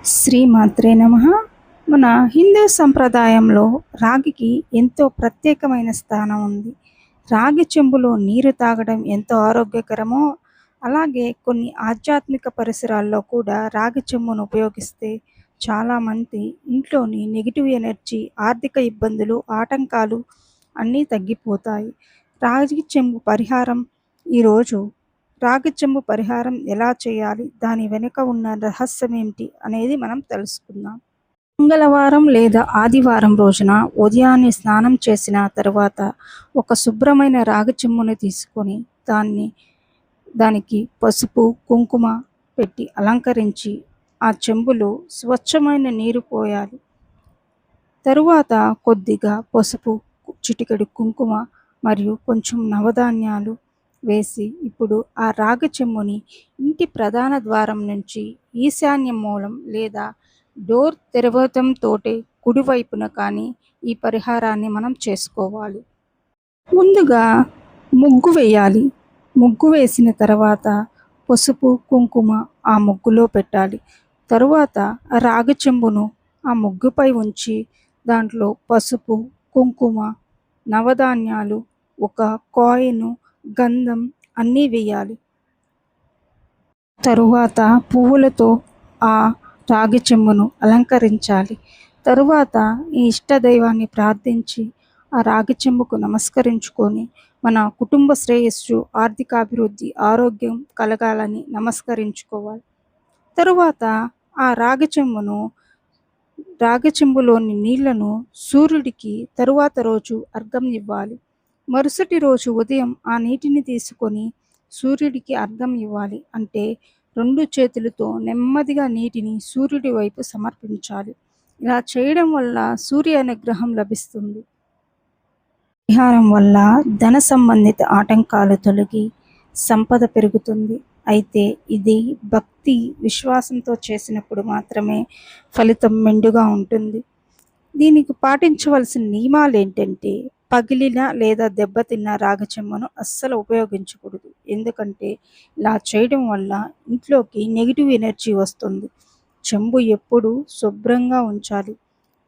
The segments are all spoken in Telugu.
శ్రీమాత్రే నమః. మన హిందూ సంప్రదాయంలో రాగికి ఎంతో ప్రత్యేకమైన స్థానం ఉంది. రాగి చెంబులో నీరు తాగడం ఎంతో ఆరోగ్యకరమో, అలాగే కొన్ని ఆధ్యాత్మిక పరిసరాల్లో కూడా రాగి చెంబును ఉపయోగిస్తే చాలామంది ఇంట్లోని నెగిటివ్ ఎనర్జీ, ఆర్థిక ఇబ్బందులు, ఆటంకాలు అన్నీ తగ్గిపోతాయి. రాగి చెంబు పరిహారం ఈరోజు రాగి చెంబు పరిహారం ఎలా చేయాలి, దాని వెనుక ఉన్న రహస్యం ఏమిటి అనేది మనం తెలుసుకుందాం. మంగళవారం లేదా ఆదివారం రోజున ఉదయాన్నే స్నానం చేసిన తర్వాత ఒక శుభ్రమైన రాగి చెంబుని తీసుకొని దానికి పసుపు, కుంకుమ పెట్టి అలంకరించి ఆ చెంబులో స్వచ్ఛమైన నీరు పోయాలి. తరువాత కొద్దిగా పసుపు, చిటికెడు కుంకుమ మరియు కొంచెం నవధాన్యాలు వేసి ఇప్పుడు ఆ రాగి చెంబుని ఇంటి ప్రధాన ద్వారం నుంచి ఈశాన్య మూలం లేదా డోర్ తెరవటంతోటే కుడివైపున కానీ ఈ పరిహారాన్ని మనం చేసుకోవాలి. ముందుగా ముగ్గు వేయాలి. ముగ్గు వేసిన తర్వాత పసుపు, కుంకుమ ఆ ముగ్గులో పెట్టాలి. తరువాత ఆ రాగి చెంబును ఆ ముగ్గుపై ఉంచి దాంట్లో పసుపు, కుంకుమ, నవధాన్యాలు, ఒక కాయిను, గంధం అన్నీ వేయాలి. తరువాత పువ్వులతో ఆ రాగి చెంబును అలంకరించాలి. తరువాత ఈ ఇష్టదైవాన్ని ప్రార్థించి ఆ రాగి చెంబుకు నమస్కరించుకొని మన కుటుంబ శ్రేయస్సు, ఆర్థికాభివృద్ధి, ఆరోగ్యం కలగాలని నమస్కరించుకోవాలి. తరువాత ఆ రాగి చెంబులోని నీళ్లను సూర్యుడికి తరువాత రోజు అర్ఘ్యం ఇవ్వాలి. మరుసటి రోజు ఉదయం ఆ నీటిని తీసుకొని సూర్యుడికి అర్ఘ్యం ఇవ్వాలి. అంటే 2 చేతులతో నెమ్మదిగా నీటిని సూర్యుడి వైపు సమర్పించాలి. ఇలా చేయడం వల్ల సూర్య అనుగ్రహం లభిస్తుంది. పరిహారం వల్ల ధన సంబంధిత ఆటంకాలు తొలగి సంపద పెరుగుతుంది. అయితే ఇది భక్తి, విశ్వాసంతో చేసినప్పుడు మాత్రమే ఫలితం మెండుగా ఉంటుంది. దీనికి పాటించవలసిన నియమాలు ఏంటంటే, పగిలిన లేదా దెబ్బతిన్న రాగి చెంబును అస్సలు ఉపయోగించకూడదు. ఎందుకంటే ఇలా చేయడం వల్ల ఇంట్లోకి నెగిటివ్ ఎనర్జీ వస్తుంది. చెంబు ఎప్పుడూ శుభ్రంగా ఉంచాలి.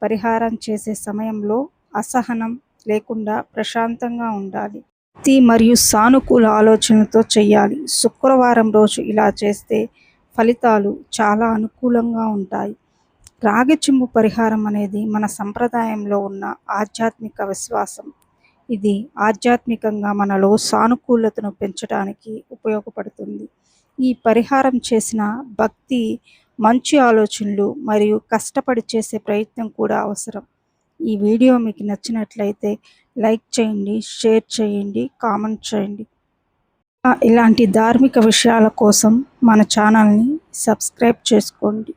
పరిహారం చేసే సమయంలో అసహనం లేకుండా ప్రశాంతంగా ఉండాలి. భక్తి మరియు సానుకూల ఆలోచనలతో చేయాలి. శుక్రవారం రోజు ఇలా చేస్తే ఫలితాలు చాలా అనుకూలంగా ఉంటాయి. రాగి చెంబు పరిహారం అనేది మన సంప్రదాయంలో ఉన్న ఆధ్యాత్మిక విశ్వాసం. ఇది ఆధ్యాత్మికంగా మనలో సానుకూలతను పెంచడానికి ఉపయోగపడుతుంది. ఈ పరిహారం చేసిన భక్తి, మంచి ఆలోచనలు మరియు కష్టపడి చేసే ప్రయత్నం కూడా అవసరం. ఈ వీడియో మీకు నచ్చినట్లయితే లైక్ చేయండి, షేర్ చేయండి, కామెంట్ చేయండి. ఇలాంటి ధార్మిక విషయాల కోసం మన ఛానల్ని సబ్స్క్రైబ్ చేసుకోండి.